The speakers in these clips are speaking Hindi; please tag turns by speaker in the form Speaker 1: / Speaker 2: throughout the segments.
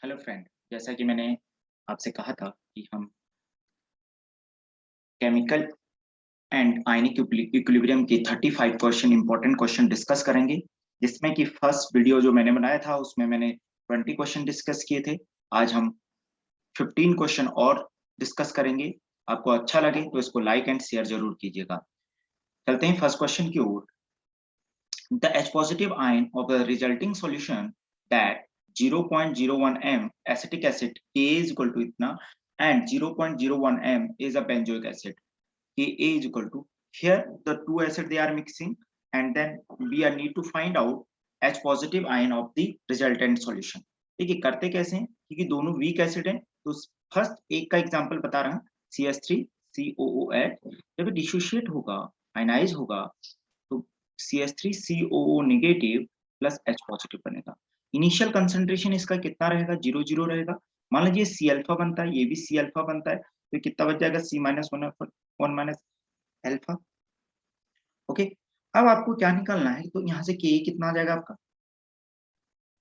Speaker 1: हेलो फ्रेंड, जैसा कि मैंने आपसे कहा था कि हम केमिकल एंड आयनिक इक्विलिब्रियम के 35 क्वेश्चन इंपॉर्टेंट क्वेश्चन डिस्कस करेंगे, जिसमें कि फर्स्ट वीडियो जो मैंने बनाया था उसमें मैंने 20 क्वेश्चन डिस्कस किए थे। आज हम 15 क्वेश्चन और डिस्कस करेंगे। आपको अच्छा लगे तो इसको लाइक एंड शेयर जरूर कीजिएगा। चलते हैं फर्स्ट क्वेश्चन की ओर। The H positive ion of the resulting solution that 0.01 m acetic acid Ka is equal to इतना and 0.01 m is a benzoic acid Ka is equal to, here the two acid they are mixing and then we are need to find out H positive ion of the resultant solution। देखिए करते कैसे हैं, क्योंकि दोनों वीक एसिड हैं तो फर्स्ट एक का एग्जांपल बता रहा हूं। CH3COOH जब डिसोशिएट होगा, आयनाइज होगा तो CH3COO negative plus H positive बनेगा। इनिशियल कंसंट्रेशन इसका कितना रहेगा, 0 0 रहेगा। मान लीजिए सी अल्फा बनता है, ये भी सी अल्फा बनता है, तो कितना बच जाएगा, C minus one minus alpha. Okay, अब आपको क्या निकालना है, तो यहाँ से के कितना आ जाएगा आपका,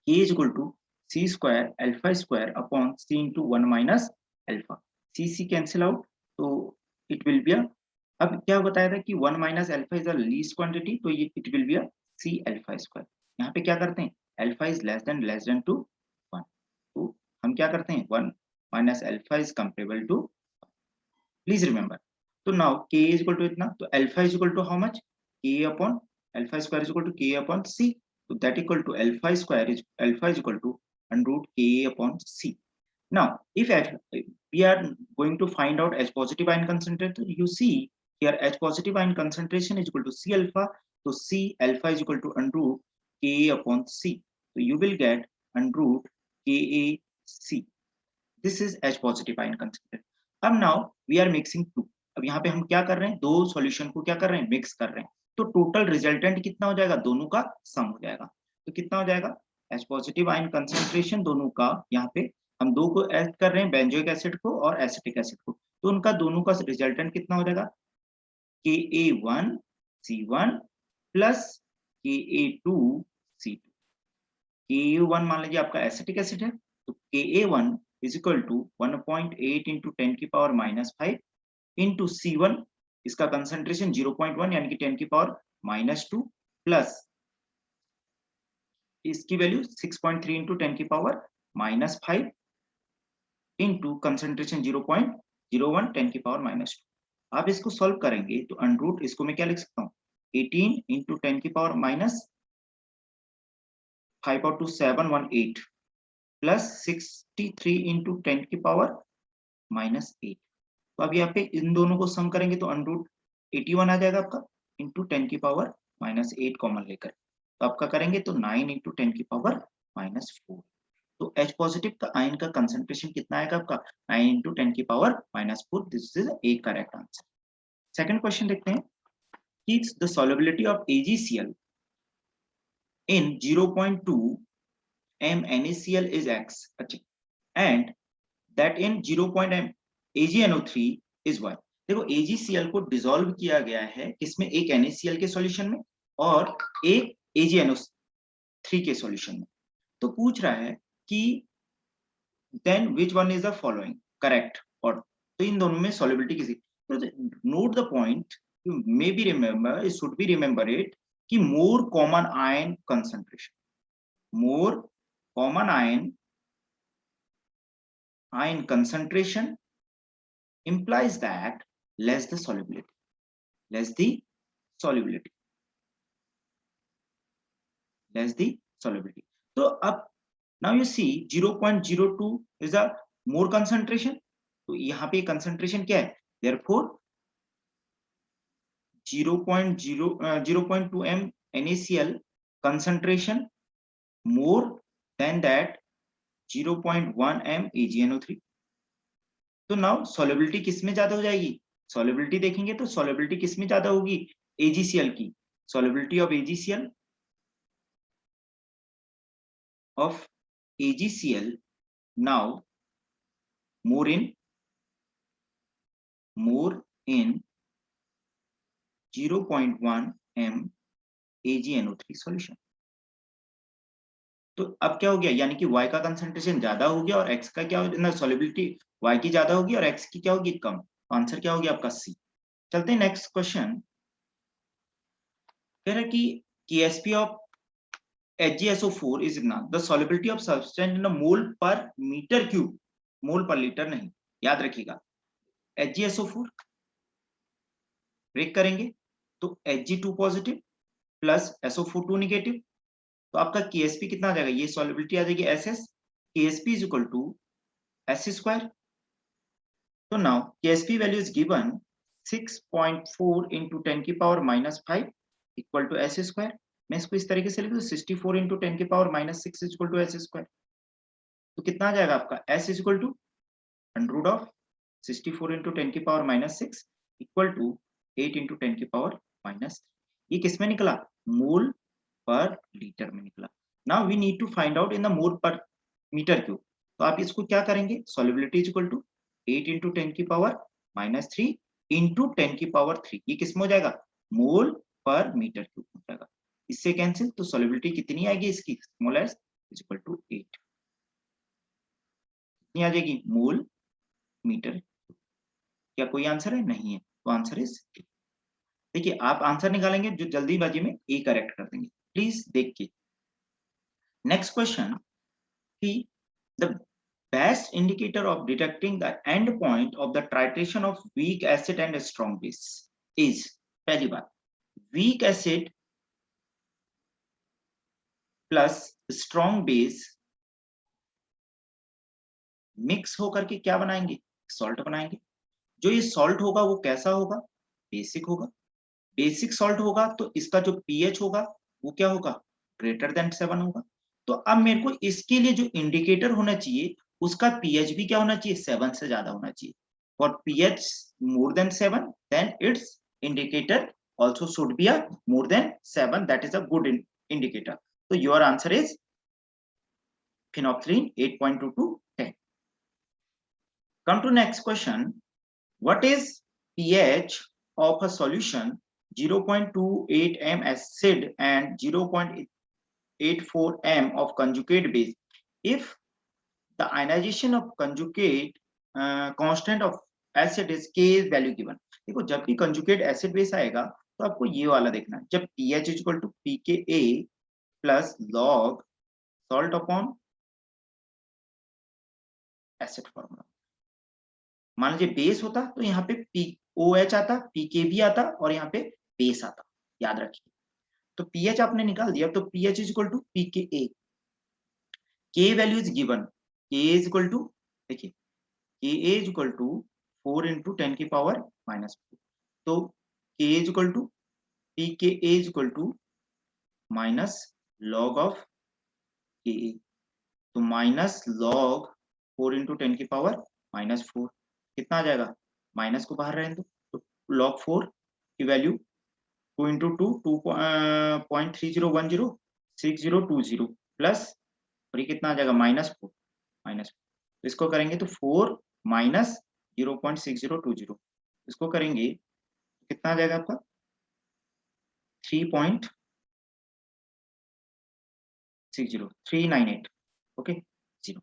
Speaker 1: K is equal to C square alpha square upon C into one minus alpha. C cancel out, तो इट विल बी अ, अब क्या बताया था कि one minus alpha is a least quantity, तो ये it will be a C alpha square. यहाँ पे क्या करते हैं, alpha is less than to one, तो हम क्या करते हैं, one minus alpha is comparable to, please remember. तो now K is equal to इतना, तो alpha is equal to how much, K upon alpha square is equal to K upon C, तो that equal to alpha is equal to under root K upon C. Now, if we are going to find out H positive ion concentration, you see here H positive ion concentration is equal to C alpha. So C alpha is equal to under root Ka upon C. So you will get under root KaC. This is H positive ion concentration. अब now we are mixing two. अब यहाँ पे हम क्या कर रहे हैं, दो सॉल्यूशन को क्या कर रहे हैं, मिक्स कर रहे हैं। तो टोटल रिजल्टेंट कितना हो जाएगा, दोनों का सम हो जाएगा। तो कितना हो जाएगा, H पॉजिटिव आयन कंसंट्रेशन दोनों का, यहाँ पे हम दो को ऐड कर रहे हैं, बेंजोइक एसिड को और एसिटिक एसिड को, तो उनका दोनों का रिजल्टेंट कितना हो जाएगा, Ka1C1 प्लस Ka2C2। Ka1 मान लीजिए आपका एसिटिक एसिड है, तो Ka1 is equal to 1.8 into 10⁻⁵ into C1, इसका कंसंट्रेशन 0.1 यानी कि 10⁻⁻2 प्लस इसकी वैल्यू 6.3 इंटू 10⁻⁻5 इंटू कंसंट्रेशन 0.01 10⁻⁻2। आप इसको सॉल्व करेंगे तो अंडर रूट, इसको मैं क्या लिख सकता हूँ, 18 इंटू 10⁻5 और 2 718 प्लस 63 इंटू 10⁻⁻8। तो अब यहाँ पे इन दोनों को सम करेंगे तो अंडर रूट 81 आ जाएगा आपका, इंटू 10⁻⁻8 कॉमन लेकर, तो आपका करेंगे तो 9 इंटू 10⁻⁻4। तो H पॉजिटिव का आयन का कंसंट्रेशन कितना आएगा आपका, 9 into 10⁻⁻4। This is A correct answer. Second question देखते हैं कि the solubility of AgCl in 0.2 m NaCl is X, अच्छा, and that in 0.m AgNO3 is Y। देखो AgCl को डिसॉल्व किया गया है किसमें, एक NaCl के सॉल्यूशन में और एक AgNO3 के सॉल्यूशन में। तो पूछ रहा है कि then which one is the following correct, और तो इन दोनों में solubility किसी, तो note the point, you may be remember, it should be remember it कि more common ion concentration, more common ion concentration implies that less the solubility, less the solubility, less the solubility। तो अब now you see 0.02 is a more concentration, तो यहाँ पे कंसंट्रेशन क्या है, therefore 0.2 m NaCl concentration more than that 0.1 m AgNO3। तो नाउ सॉल्युबिलिटी किसमें ज्यादा हो जाएगी, सॉल्युबिलिटी देखेंगे तो सॉल्युबिलिटी किसमें ज्यादा होगी, AgCl की। Solubility of AgCl now more in 0.1 m AgNO3 solution। तो अब क्या हो गया, यानी कि y का कंसंट्रेशन ज्यादा हो गया और x का क्या हो, सॉल्युबिलिटी y की ज्यादा होगी और x की क्या होगी, कम। तो आंसर क्या हो गया आपका सी। चलते हैं नेक्स्ट क्वेश्चन। कह रहा है कि KSP ऑफ HgSO4 is इतना, the solubility of substance in a mole per meter cube, मोल पर लीटर नहीं, याद रखिएगा। HgSO4 ब्रेक करेंगे तो Hg2 positive plus SO4 negative, तो आपका KSP कितना आ जाएगा, ये सॉल्युबिलिटी आ जाएगी SS, KSP is equal to S square. तो now KSP value is given 6.4 into 10 की power -5 equal to S square. मैं इसको इस तरीके से लिख दूं, 64 into 10 की power -6 is equal to S square. तो कितना आ जाएगा आपका S is equal to under of 64 into 10 की पावर -6 इक्वल टू 8 into 10 की पावर -3। ये किस में निकला, मोल पर लीटर में निकला। Now we need to find out in the mole per metre cube. तो आप इसको क्या करेंगे, solubility is equal to 8 into 10 की पावर -3 into 10 की पावर 3, ये किस में हो जाएगा, मोल पर मीटर क्यूब हो जाएगा। इससे कैंसिल, तो सॉल्युबिलिटी कितनी आएगी इसकी, small S is equal to 8, कितनी आ जाएगी, मोल मीटर। क्या कोई आंसर है, नहीं है, तो आंसर इज, देखिए आप आंसर निकालेंगे जो जल्दीबाजी में ए करेक्ट कर देंगे, प्लीज देखिए। नेक्स्ट क्वेश्चन कि the best indicator of detecting the end point of the titration of weak acid and strong base is, पहली बात, weak acid plus strong base mix होकर के क्या बनाएंगे, सॉल्ट बनाएंगे। जो ये सॉल्ट होगा वो कैसा होगा, बेसिक होगा। बेसिक सॉल्ट होगा तो इसका जो पीएच होगा वो क्या होगा, ग्रेटर देन 7 होगा। तो अब मेरे को इसके लिए जो इंडिकेटर होना चाहिए उसका पीएच भी क्या होना चाहिए, 7 से ज्यादा होना चाहिए। For pH more than 7 then it's indicator also should be a more than 7, that is a good indicator. So your answer is phenolphthalein 8.2 to 10. Come to next question. What is pH of a solution 0.28 m acid and 0.84 m of conjugate base if the ionization of conjugate constant of acid is K is value given? देखो जब भी conjugate acid base आएगा तो आपको ये वाला देखना है, जब pH is equal to pKa plus log salt upon acid formula। मान लीजिए बेस होता तो यहाँ पे POH आता, PKB आता और यहाँ पे बेस आता, याद रखिए। तो पीएच आपने निकाल दिया, तो pH is equal to pKa, K value is given, K is equal to, देखिए K is equal to 4 into 10 की पावर -4, तो K is equal to pK is equal to minus log of K, तो माइनस लॉग 4 into 10 की पावर -4, कितना आ जाएगा, माइनस को बाहर रहने दो, तो लॉग 4 की वैल्यू 2 into 2 2.3010 6020 प्लस, और ये कितना आ जाएगा, -4 माइनस, तो इसको करेंगे तो 4 माइनस 0.6020, इसको करेंगे तो कितना आ जाएगा आपका 3.60398, ओके 0,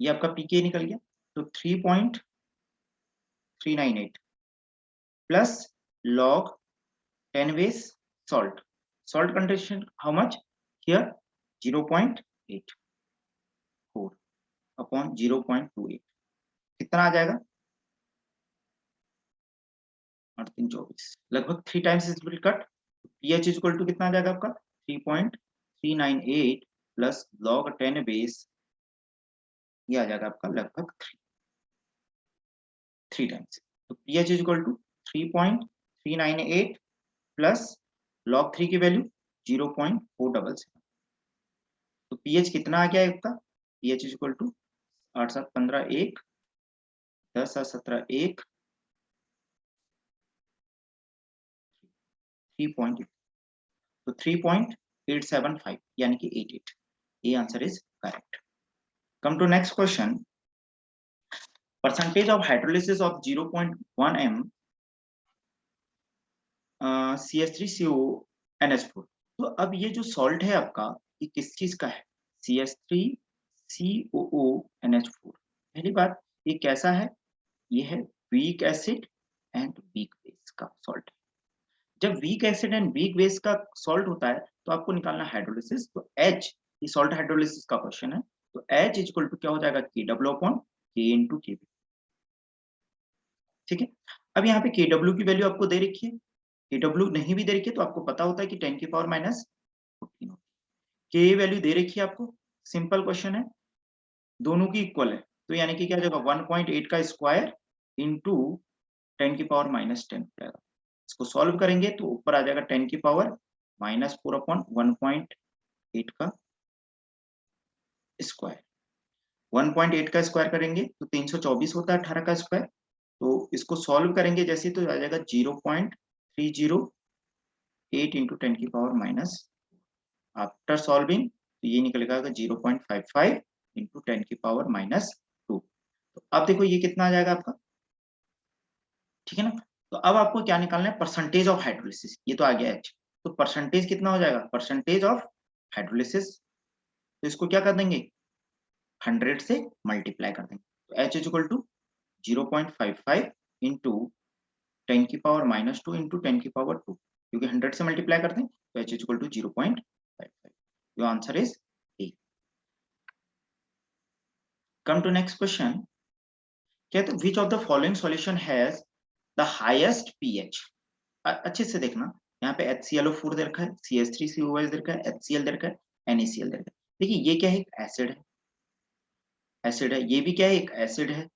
Speaker 1: ये आपका पीके निकल गया। तो 3.398 plus log 10 base salt, salt concentration how much here 0.84 upon 0.28, कितना आ जाएगा 8 3 24, लगभग 3 times it will cut. PH is equal to कितना आ जाएगा आपका 3.398 प्लस लॉग 10 बेस, ये आ जाएगा आपका लगभग 3 टाइम्स। तो pH is equal to 3.398 plus log 3 की वैल्यू 0.477, तो पीएच कितना आ गया है आपका, पीएच इज इक्वल टू 8 7 15 1 10 7 17 1 3. तो 3.875 यानी कि 88, ये answer is correct. Come to next question, percentage of hydrolysis of 0.1 m CH3CO NH4। तो अब ये जो सॉल्ट है आपका, ये किस चीज का है, CH3COO NH4। पहली बात, ये कैसा है? ये है week acid and weak base का सॉल्ट। जब week acid and weak base का सॉल्ट होता है तो आपको निकालना हाइड्रोलिसिस। तो H, ये सॉल्ट हाइड्रोलिसिस का क्वेश्चन है, तो H इक्वल टू क्या हो जाएगा? KW upon K into KB। ठीक है, अब यहाँ पे KW की वैल्यू आपको दे रखी है, KW नहीं भी दे रखी है तो आपको पता होता है कि 10 की पावर माइनस 14 होती है। K वैल्यू दे रखी है आपको, सिंपल क्वेश्चन है, दोनों की इक्वल है, तो यानी कि क्या जाएगा? 1.8 का स्क्वायर इंटू 10 की पावर माइनस 10 जाएगा। इसको सॉल्व करेंगे तो ऊपर आ जाएगा 10 की पावर माइनस 4 अपॉन 1.8 का स्क्वायर। 1.8 का स्क्वायर करेंगे तो 324 होता है, 18 का स्क्वायर। तो इसको सॉल्व करेंगे जैसे तो आ जाएगा 0.308 इंटू 10 की पावर माइनस, आफ्टर सॉल्विंग तो ये निकलेगा 0.55 इंटू 10 की पावर माइनस 2। तो अब देखो ये कितना आ जाएगा आपका, ठीक है ना? तो अब आपको क्या निकालना है? Percentage of hydrolysis. ये तो आ गया H, तो परसेंटेज कितना हो जाएगा? परसेंटेज ऑफ हाइड्रोलिसिस, तो इसको क्या कर देंगे? 100 से मल्टीप्लाई कर देंगे, तो H is equal to 0.55 into 10 की पावर माइनस 2 इंटू 10 की पावर 2, क्योंकि 100 से मल्टीप्लाई करते हैं तो H is equal to 0.55। Your answer is A. Come to next question, कहते हैं which of the following solution has the highest pH. अच्छे से देखना, यहाँ पे HClO4 दे रखा है, CH3COOH दे रखा है, HCl दे रखा है, NaCl दे रखा है। देखिए ये क्या है? एक एसिड है, एसिड है, ये भी क्या है? एक एसिड है,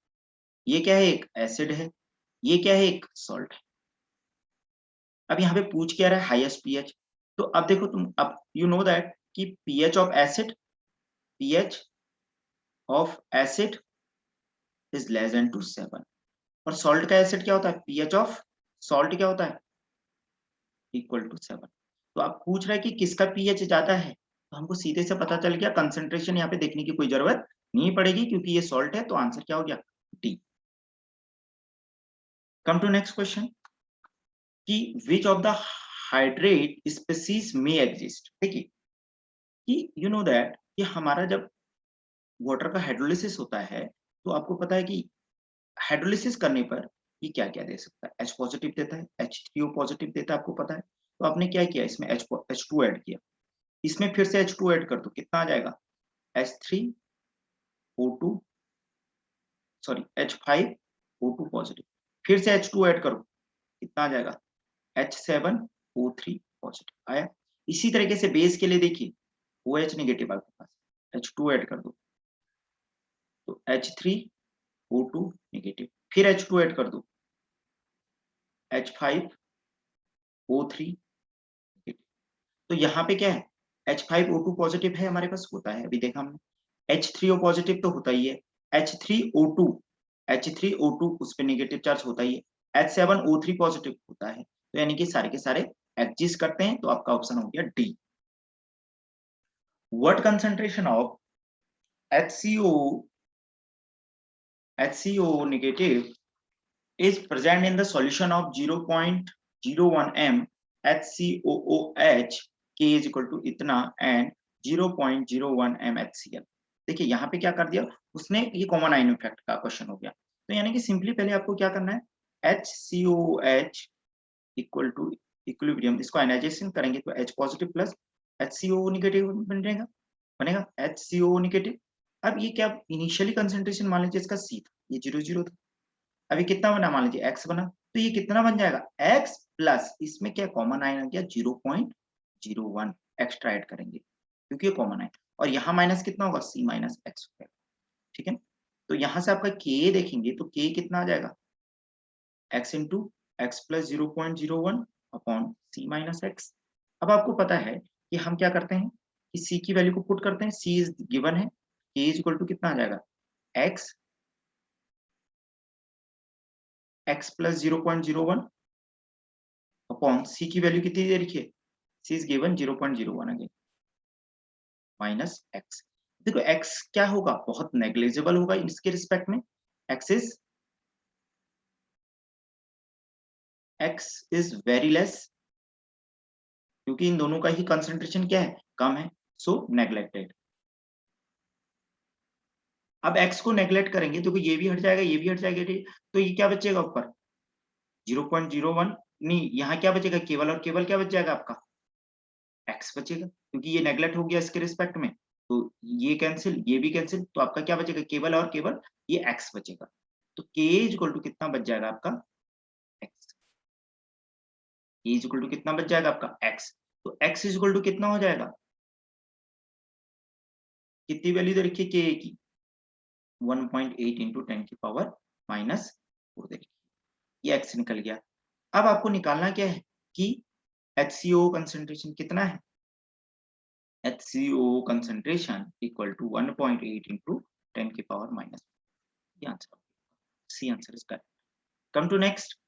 Speaker 1: ये क्या है? एक एसिड है, ये क्या है? एक सॉल्ट है। अब यहाँ पे पूछ क्या रहा है? Highest pH. तो अब देखो तुम, अब यू नो दैट कि pH of acid, pH of acid is less than to 7, और सॉल्ट का एसिड क्या होता है? पीएच ऑफ सॉल्ट क्या होता है? Equal to 7। तो आप पूछ रहे हैं कि किसका पीएच ज्यादा है, तो हमको सीधे से पता चल गया, कंसंट्रेशन यहाँ पे देखने की कोई जरूरत नहीं पड़ेगी क्योंकि ये सॉल्ट है, तो आंसर क्या हो गया? D. Come to next question कि which of the hydrate species में एग्जिस्ट। देखिए कि यू नो दैट कि हमारा जब वाटर का हाइड्रोलिसिस होता है तो आपको पता है कि हाइड्रोलिसिस करने पर ये क्या क्या दे सकता है? H पॉजिटिव देता है, H3O पॉजिटिव देता है, आपको पता है। तो आपने क्या किया? इसमें H2 ऐड किया, इसमें फिर से H2 ऐड कर दो, कितना आ जाएगा? H3O2, सॉरी H5O2 पॉजिटिव, फिर से H2 ऐड करो, कितना आ जाएगा? H7O3 पॉजिटिव आया। इसी तरीके से बेस के लिए देखिए, OH नेगेटिव आपके पास, H2 ऐड कर दो तो H3O2 नेगेटिव, फिर H2 ऐड कर दो, H5O3 नेगेटिव। तो यहाँ पे क्या है? H5O2 पॉजिटिव है हमारे पास, होता है, अभी देखा हमने। H3O पॉजिटिव तो होता ही है, H3O2 उस पे नेगेटिव चार्ज होता ही है, H7O3 पॉजिटिव होता है, तो यानी कि सारे के सारे एग्जिस्ट करते हैं, तो आपका ऑप्शन हो गया D. What concentration of HCO negative is present in the solution of 0.01 m HCOOH, K is equal to इतना and 0.01 m HCl। देखिए यहाँ पे क्या कर दिया उसने, ये कॉमन आयन इफेक्ट का क्वेश्चन हो गया, तो यानी कि सिंपली पहले आपको क्या करना है? HCOOH इक्वल टू इक्विलिब्रियम, इसको आयनाइजेशन करेंगे तो H positive plus HCO negative बनेगा, HCO नेगेटिव। अब ये क्या, इनिशियली कंसेंट्रेशन मान लीजिए इसका C था, ये 0 था, अभी कितना बना? मान लीजिए x बना, तो ये कितना बन जाएगा? x प्लस इसमें क्या कॉमन आयन आ गया? 0.01 एक्स्ट्रा ऐड करेंगे क्योंकि ये कॉमन आयन, और यहाँ माइनस कितना होगा? C माइनस एक्स हो जाएगा, ठीक है। तो यहाँ से आपका k देखेंगे तो k कितना आ जाएगा? x into x plus 0.01 upon C minus x. अब आपको पता है कि हम क्या करते हैं कि C की वैल्यू को पुट करते हैं, C इज गिवन है, k इज इक्वल टू कितना आ जाएगा? x प्लस 0.01 अपॉन C की वैल्यू कितनी दे रखी है? C is given 0.01 again minus x। देखो x क्या होगा? बहुत नेग्लिजिबल होगा इसके रिस्पेक्ट में, x इज वेरी लेस, क्योंकि इन दोनों का ही कंसंट्रेशन क्या है? कम है, सो नेग्लेक्टेड। अब x को नेगलेक्ट करेंगे तो ये भी हट जाएगा, ये भी हट जाएगा, तो ये क्या बचेगा ऊपर 0.01, नहीं यहाँ क्या बचेगा, केवल और केवल क्या बच जाएगा आपका x बचेगा, क्योंकि ये नेगलेक्ट हो गया इसके रिस्पेक्ट में, तो ये कैंसिल, ये भी कैंसिल, तो आपका क्या बचेगा, केवल और केवल ये x बचेगा। तो k इक्वल टू कितना बच जाएगा आपका x, k इक्वल टू कितना बच जाएगा आपका x, तो x इक्वल टू कितना हो जाएगा, कितनी वैल्यू दे रखी है k की 1.8 इंटू 10 की पावर माइनस 4 दे रखी है, ये x निकल गया। अब आपको निकालना क्या है कि HCO कंसंट्रेशन कितना है, HCO concentration equal to 1.8 into 10 की पावर माइनस, ये answer, C answer is correct. Come to next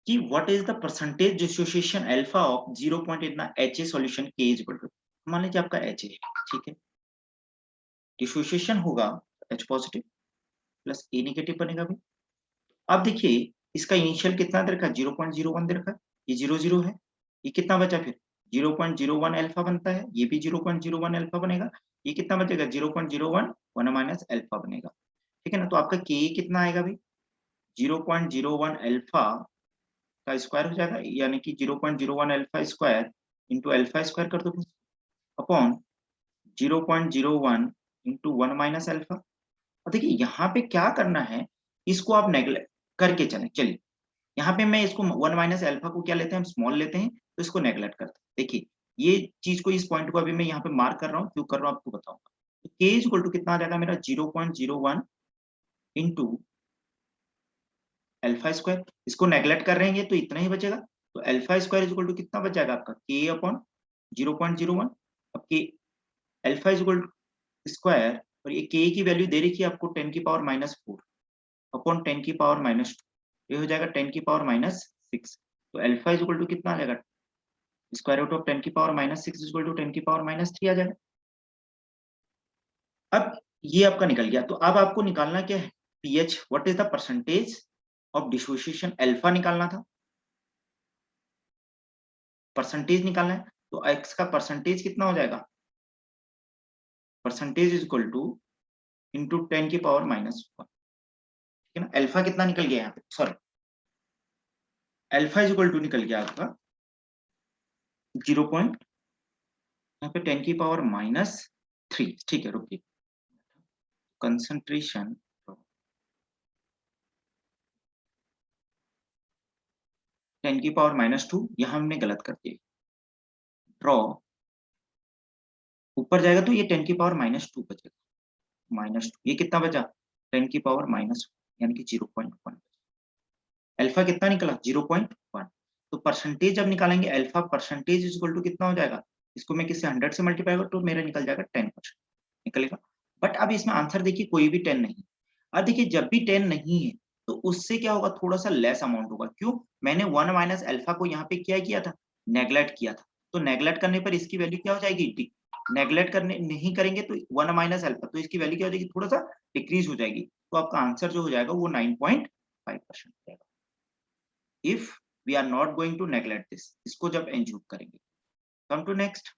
Speaker 1: कि what is the percentage dissociation alpha of 0. इतना HA solution K is equal to, मान लीजिए आपका HA, ठीक है, डिसोसिएशन होगा H positive plus A negative बनेगा भी। अब देखिए इसका इनिशियल कितना दे रखा है, 0.01 दे रखा है, ये 0 है, ये कितना बचा फिर 0.01 अल्फा बनता है, ये भी 0.01 अल्फा बनेगा, ये कितना बचेगा 0.01 1 माइनस अल्फा बनेगा, ठीक है ना। तो आपका के कितना आएगा भाई 0.01 अल्फा का स्क्वायर हो जाएगा, यानी कि 0.01 alpha square into alpha square कर दो अपॉन 0.01 इंटू 1 माइनस अल्फा। और देखिए यहाँ पे क्या करना है, इसको आप नेगलेक्ट करके चलें, चलिए यहाँ पे मैं इसको 1 माइनस अल्फा को क्या लेते हैं, हम स्मॉल लेते हैं, तो इसको नेगलेक्ट करते हैं। देखिए ये चीज को, इस पॉइंट को अभी मैं यहाँ पे मार्क कर रहा हूँ, क्यों कर रहा हूँ आपको बताऊंगा। तो k इक्वल टू कितना आ जाएगा मेरा 0.01 इंटू अल्फा स्क्वायर, इसको नेगलेक्ट कर रहेंगे तो इतना ही बचेगा, तो अल्फा स्क्वायर इक्वल टू कितना बच जाएगा आपका k अपॉन 0.01। अब k alpha equal to square, और ये k की वैल्यू दे रखी है आपको 10 की पावर माइनस 4 अपॉन 10 की पावर माइनस 2, ये हो जाएगा 10 की पावर माइनस 6। तो अल्फा इक्वल टू कितना आ जाएगा, स्क्वायर रूट ऑफ 10 की पावर माइनस 6 इक्वल टू 10 की पावर माइनस 3 आ जाएगा। अब ये आपका निकल गया, तो अब आपको निकालना क्या है, pH, what is the percentage of dissociation alpha निकालना था, परसेंटेज निकालना है, तो एक्स का परसेंटेज कितना हो जाएगा, percentage is equal two into 10 की पावर माइनस 1, ठीक है ना। अल्फा कितना निकल गया यहाँ पे, sorry alpha is equal to निकल गया आपका 0. यहाँ पे 10 की पावर माइनस 3, ठीक है, रुकिए, कंसंट्रेशन 10 की पावर माइनस 2, यहाँ हमने गलत कर दिया, ड्रॉ ऊपर जाएगा तो ये 10 की पावर माइनस 2 बचेगा, माइनस 2, ये कितना बचा 10 की पावर माइनस, यानी कि 0.1, अल्फा कितना निकला 0.1। तो परसेंटेज जब निकालेंगे alpha percentage is equal to कितना हो जाएगा, इसको मैं किसी 100 से मल्टीप्लाई करूँ तो मेरा निकल जाएगा 10% निकलेगा। बट अब इसमें आंसर देखिए कोई भी 10 नहीं, अब देखिए जब भी 10 नहीं है तो उससे क्या होगा, थोड़ा सा लेस अमाउंट होगा, क्यों, मैंने 1 माइनस अल्फा को यहाँ पे क्या किया था, नेगलेक्ट किया था, तो नेगलेक्ट करने पर इसकी वैल्यू क्या हो जाएगी, नेगलेक्ट करने नहीं करेंगे तो 1 माइनस अल्फा, तो इसकी वैल्यू क्या हो जाएगी, थोड़ा सा डिक्रीज हो जाएगी, तो आपका आंसर जो हो जाएगा वो 9.5% हो जाएगा। if we are not going to neglect this, इसको जब एंज्यूम करेंगे। come to next,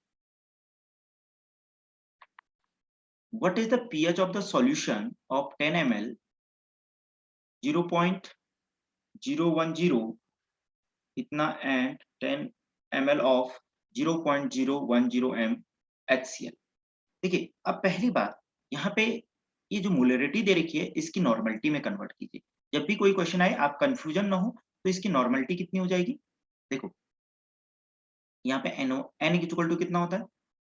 Speaker 1: what is the pH of the solution of 10 ml 0.010 इतना and 10 ml of 0.010 m HCl। देखिए अब पहली बात यहाँ पे ये जो मोलरिटी दे रखी है इसकी नॉर्मलिटी में कन्वर्ट कीजिए, जब भी कोई क्वेश्चन आए आप कंफ्यूजन ना हो तो इसकी नॉर्मलिटी कितनी हो जाएगी, देखो यहाँ पे एन एन इक्वल टू कितना होता है,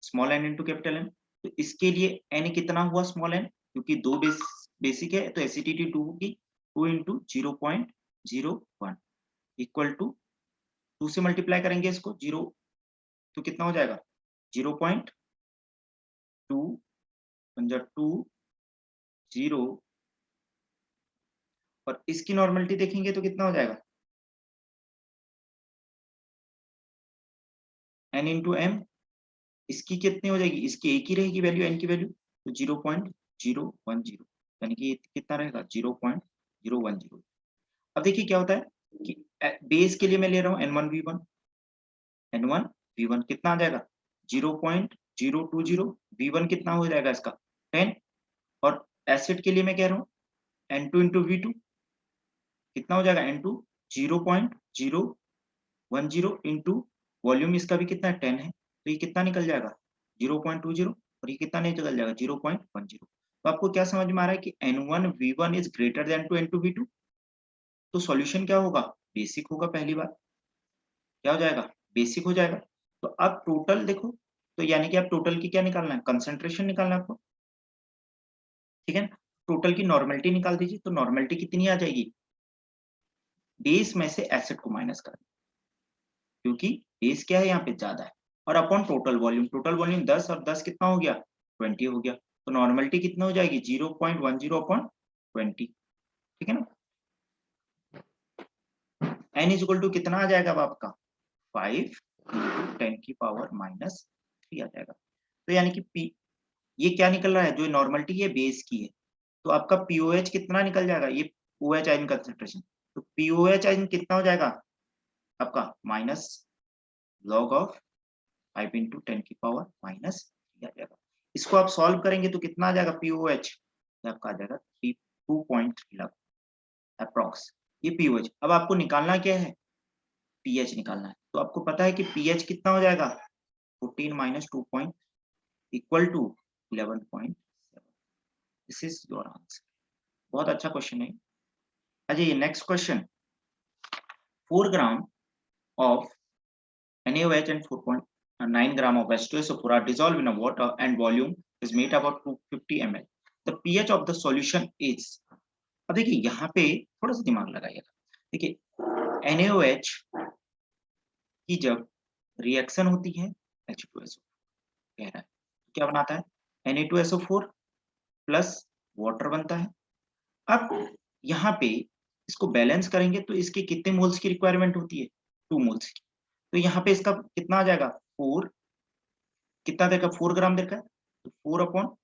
Speaker 1: small N into capital N, तो इसके लिए एन कितना हुआ स्मॉल एन, क्योंकि दो बेसिक है तो एसिडिटी 2 होगी, 2 इंटू 0.01 इक्वल टू 2 से मल्टीप्लाई करेंगे इसको 0, तो कितना हो जाएगा 0.2 2 0, और इसकी नॉर्मलिटी देखेंगे तो कितना हो जाएगा एन इंटू एम, इसकी कितनी हो जाएगी, इसकी एक ही रहेगी वैल्यू एन की वैल्यू, तो 0.010, यानी कि कितना रहेगा 0.010। अब देखिए क्या होता है कि बेस के लिए मैं ले रहा हूँ N1V1, N1V1 कितना आ जाएगा 0.020, V1 कितना हो जाएगा इसका 10, एसिड के लिए मैं कह रहा हूँ N2 इंटू V2 कितना हो जाएगा, N2 0.010 इंटू वॉल्यूम इसका भी कितना है 10 है, तो ये कितना निकल जाएगा 0.20 और ये कितना निकल जाएगा 0.10। तो आपको क्या समझ में आ रहा है कि N1 V1 is greater than to N2 V2, तो सॉल्यूशन क्या होगा, बेसिक होगा। पहली बात क्या हो जाएगा, बेसिक हो जाएगा। तो अब टोटल देखो, तो यानी कि आप टोटल की क्या निकालना है, कंसंट्रेशन निकालना है आपको, ठीक है ना। टोटल की नॉर्मेलिटी निकाल दीजिए, तो नॉर्मेलिटी कितनी आ जाएगी, बेस में से एसिड को माइनस कर, क्योंकि बेस क्या है यहाँ पे ज्यादा है, और अपॉन टोटल वॉल्यूम 10 और 10 कितना हो गया 20 हो गया, तो नॉर्मेलिटी कितना हो जाएगी 0.10 अपॉन 20, ठीक है ना। n इज इक्वल टू कितना आ जाएगा अब आपका 5 इंटू 10 की पावर माइनस 3 आ जाएगा। तो यानी कि p ये क्या निकल रहा है, जो नॉर्मलिटी है बेस की है, तो आपका पीओएच कितना निकल जाएगा, ये ओएच आयन कंसंट्रेशन, तो पीओएच आयन कितना हो जाएगा आपका माइनस लॉग ऑफ 5 इंटू 10 की पावर माइनस 3 आ जाएगा। इसको आप सॉल्व करेंगे तो कितना आ जाएगा पीओएच, आपका आ जाएगा 2.3 लाख अप्रॉक्स, ये पीओएच। अब आपको निकालना क्या है, पीएच निकालना है। तो आपको पता है कि पीएच कितना हो जाएगा 14 minus 2 point equal to 11.7। This is your answer. बहुत अच्छा क्वेश्चन है। आ जाइए next question. 4 gram of NaOH and 4.9 gram of H2SO4 are dissolved in a water and volume is made about 250 ml. The pH of the solution is, अब देखिए यहाँ पे थोड़ा सा दिमाग लगाइएगा। देखिए NaOH की जब रिएक्शन होती है H2SO कह रहा है क्या बनाता है Na2SO4 प्लस वाटर बनता है। अब यहाँ पे इसको बैलेंस करेंगे तो इसके कितने मोल्स की रिक्वायरमेंट होती है 2 मोल्स की, तो यहाँ पे इसका कितना आ जाएगा 4, कितना देगा 4 ग्राम देगा, तो 4 upon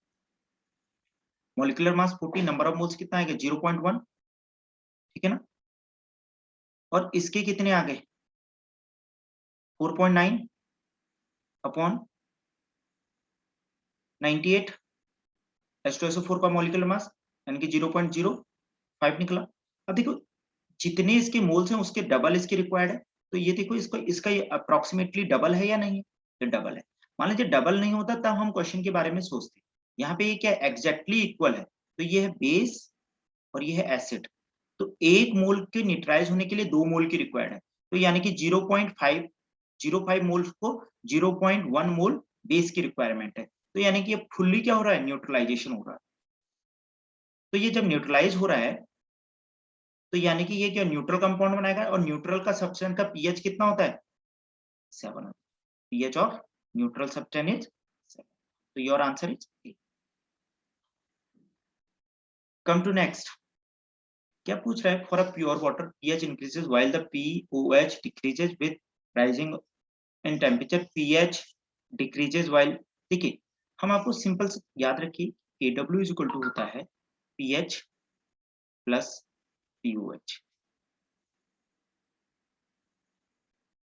Speaker 1: molecular mass 40, number of moles कितना आएगा 0.1, ठीक है ना। और इसके कितने आ गए 4.9 अपॉन 98 H2SO4 का मॉलिक्यूलर मास यानी कि 0.05 निकला। अब देखो जितने इसके मोल्स हैं उसके डबल इसके रिक्वायर्ड है, तो ये देखो इसको इसका ये अप्रोक्सीमेटली डबल है या नहीं, ये डबल है। मान लीजिए डबल नहीं होता तब हम क्वेश्चन के बारे में सोचते, यहाँ पे ये क्या एग्जैक्टली इक्वल है, तो ये है बेस और ये है एसिड, तो 1 मोल के न्यूट्रलाइज होने के लिए 2 मोल की रिक्वायर्ड है, तो यानी कि 0.5 मोल को 0.1 मोल बेस की रिक्वायरमेंट है, तो यानी कि ये फुल्ली क्या हो रहा है न्यूट्रलाइजेशन हो रहा है। तो ये जब न्यूट्रलाइज हो रहा है तो यानी कि ये क्या न्यूट्रल कंपाउंड बनाएगा, और न्यूट्रल का सब्सटेंस का पीएच कितना होता है 7, pH of neutral substance is 7, तो your answer is A. Come to next, क्या पूछ रहा है, for a pure water pH increases while the pOH decreases with rising in temperature, pH decreases while. देखिए हम आपको सिंपल याद रखिए Kw इज इक्वल टू होता है पीएच प्लस पीओएच,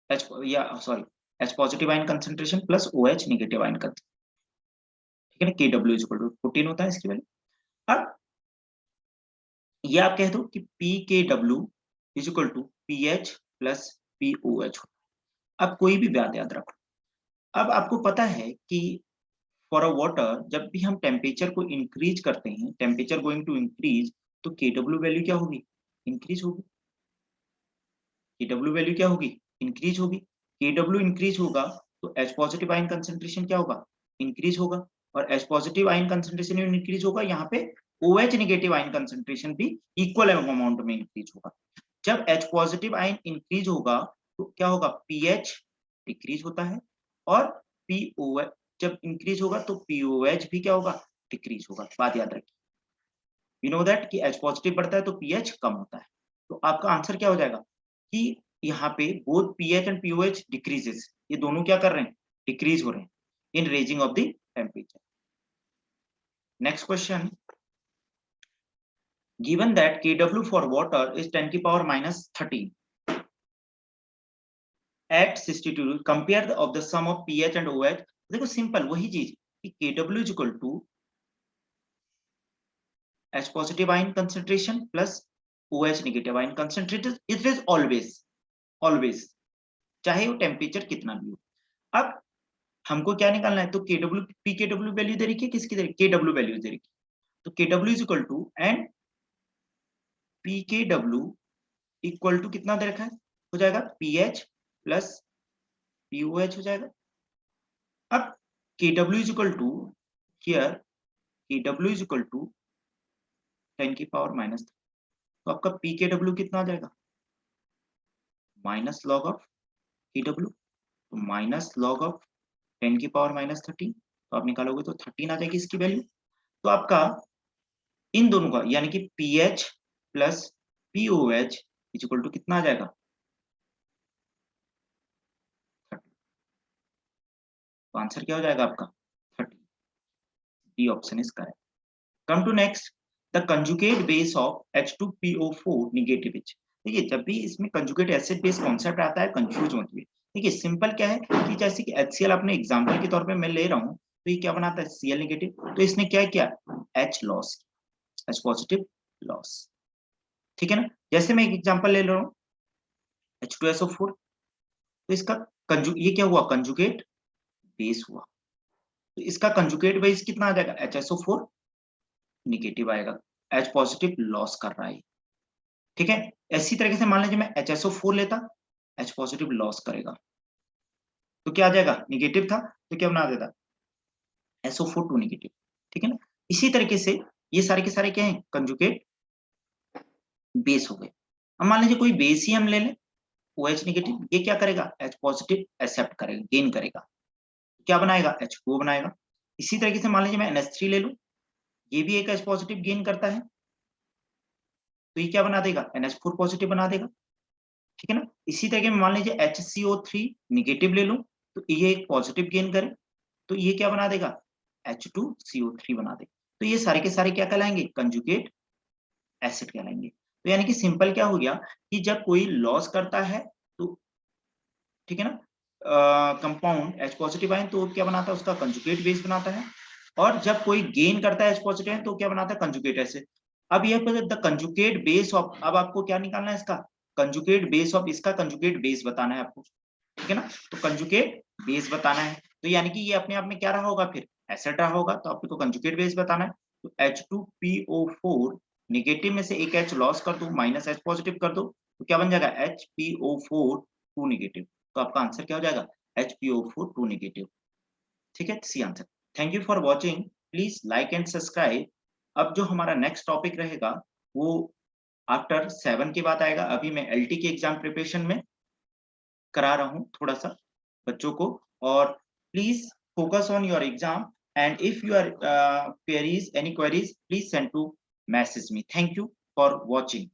Speaker 1: एच या sorry H positive ion concentration plus O H negative ion concentration, ठीक है ना। Kw इज इक्वल टू 14 होता है इसकी वैल्यू। अब ये आप कह दो कि Pkw is equal to pH plus pOH. अब कोई भी बात याद रखो, अब आपको पता है कि फॉर अ वाटर जब भी हम टेम्परेचर को इंक्रीज करते हैं, टेम्परेचर गोइंग टू इंक्रीज, तो Kw वैल्यू क्या होगी, इंक्रीज होगी। Kw वैल्यू क्या होगी, इंक्रीज होगी। Kw इंक्रीज होगा तो H पॉजिटिव आयन कंसंट्रेशन क्या होगा, इंक्रीज होगा, और H positive ion concentration increase होगा, यहाँ पे OH नेगेटिव आयन कंसंट्रेशन भी इक्वल अमाउंट में इंक्रीज होगा। जब H पॉजिटिव आयन इंक्रीज होगा तो क्या होगा, पीएच डिक्रीज होता है, और पीओएच जब इंक्रीज होगा तो पीओएच भी क्या होगा, डिक्रीज होगा। बात याद रखिए, यू नो दैट कि H पॉजिटिव बढ़ता है तो पीएच कम होता है, तो आपका आंसर क्या हो जाएगा कि यहाँ पे both pH and pOH decreases, ये दोनों क्या कर रहे हैं, डिक्रीज हो रहे हैं इन raising of the temperature. Next question, given that Kw for water is 10 की power minus 13 at 62, compare the of the sum of pH and OH। देखो सिंपल वही चीज कि Kw is equal to H positive ion concentration plus OH negative ion concentration, it is always चाहे वो टेम्परेचर कितना भी हो। अब हमको क्या निकालना है, तो KW pKW वैल्यू दे रखी है, किसकी दे रखी है, KW वैल्यू दे रखी है, तो KW is equal to and pKW equal to कितना दे रखा है, हो जाएगा pH प्लस POH हो जाएगा। अब KW is equal to here KW is equal to 10 की पावर माइनस, तो आपका pKW कितना आ जाएगा, माइनस लॉग ऑफ KW, तो माइनस लॉग ऑफ 10 की पावर माइनस 13, तो आप निकालोगे तो 13 आ जाएगी इसकी वैल्यू। तो आपका इन दोनों का यानी कि pH plus POH is equal to कितना आ जाएगा, 30। तो आंसर क्या हो जाएगा आपका 30, D option is correct. Come to next, the conjugate base of H2PO4 negative each. देखिए जब भी इसमें कंजुगेट एसिड बेस कॉन्सेप्ट आता है कंफ्यूज मत हुई। देखिए सिंपल क्या है कि जैसे कि HCl अपने एग्जांपल के तौर पे मैं ले रहा हूं, तो ये क्या बनाता है Cl नेगेटिव, तो इसने क्या किया H loss, H positive loss, ठीक है ना। जैसे मैं एक एग्जांपल ले रहा हूं H2SO4, तो इसका ये क्या हुआ कंजुगेट बेस हुआ, तो इसका कंजुगेट बेस कितना आ जाएगा HSO4 नेगेटिव आएगा, H पॉजिटिव लॉस कर रहा है, ठीक है। इसी तरीके से मान लीजिए मैं HSO4 लेता, H पॉजिटिव लॉस करेगा, तो क्या आ जाएगा नेगेटिव था, तो क्या बना देता SO4 2 नेगेटिव, ठीक है ना। इसी तरीके से ये सारे के सारे क्या हैं कंजुगेट बेस हो गए। अब मान लीजिए कोई बेस ही हम ले लें OH नेगेटिव, ये क्या करेगा H पॉजिटिव एक्सेप्ट करेगा, गेन करेगा, क्या बनाएगा H2O बनाएगा। इसी तरीके से मान लीजिए मैं NH3 ले लूं, ये भी एक H पॉजिटिव गेन करता है, तो ये क्या बना देगा NH4 पॉजिटिव बना देगा, ठीक है ना। इसी तरीके में मान लीजिए HCO3 नेगेटिव ले लूं, तो ये एक पॉजिटिव गेन करे, तो ये क्या बना देगा H2CO3 बना देगा। तो ये सारे के सारे क्या कहलाएंगे कंजुगेट एसिड कहलाएंगे। तो यानी कि सिंपल क्या हो गया कि जब कोई लॉस करता है तो ठीक है ना कंपाउंड H पॉजिटिव आयन, तो क्या बनाता है उसका कंजुगेट बेस बनाता है, और जब कोई गेन करता है H पॉजिटिव आयन तो क्या बनाता है कंजुगेट एसिड। अब ये द कंजुगेट बेस ऑफ, अब आपको क्या निकालना है इसका कंजुगेट बेस ऑफ, इसका कंजुगेट बेस बताना है आपको, ठीक है ना। तो कंजुगेट बेस बताना है, तो यानी कि ये अपने आप में क्या रहा होगा फिर एसिड रहा होगा, तो आपको कंजुगेट बेस बताना है। तो H2PO4 नेगेटिव में से एक H लॉस कर दो, माइनस H पॉजिटिव कर दो, तो क्या बन जाएगा HPO4 2 नेगेटिव, तो आपका आंसर क्या हो जाएगा HPO4 2 नेगेटिव, ठीक है C answer. Thank you for watching, please like and subscribe. अब जो हमारा नेक्स्ट टॉपिक रहेगा वो आफ्टर 7 के बाद आएगा। अभी मैं LT के एग्जाम प्रिपरेशन में करा रहा हूँ थोड़ा सा बच्चों को, और please focus on your exam, and if you are queries any queries please send to message me. Thank you for watching.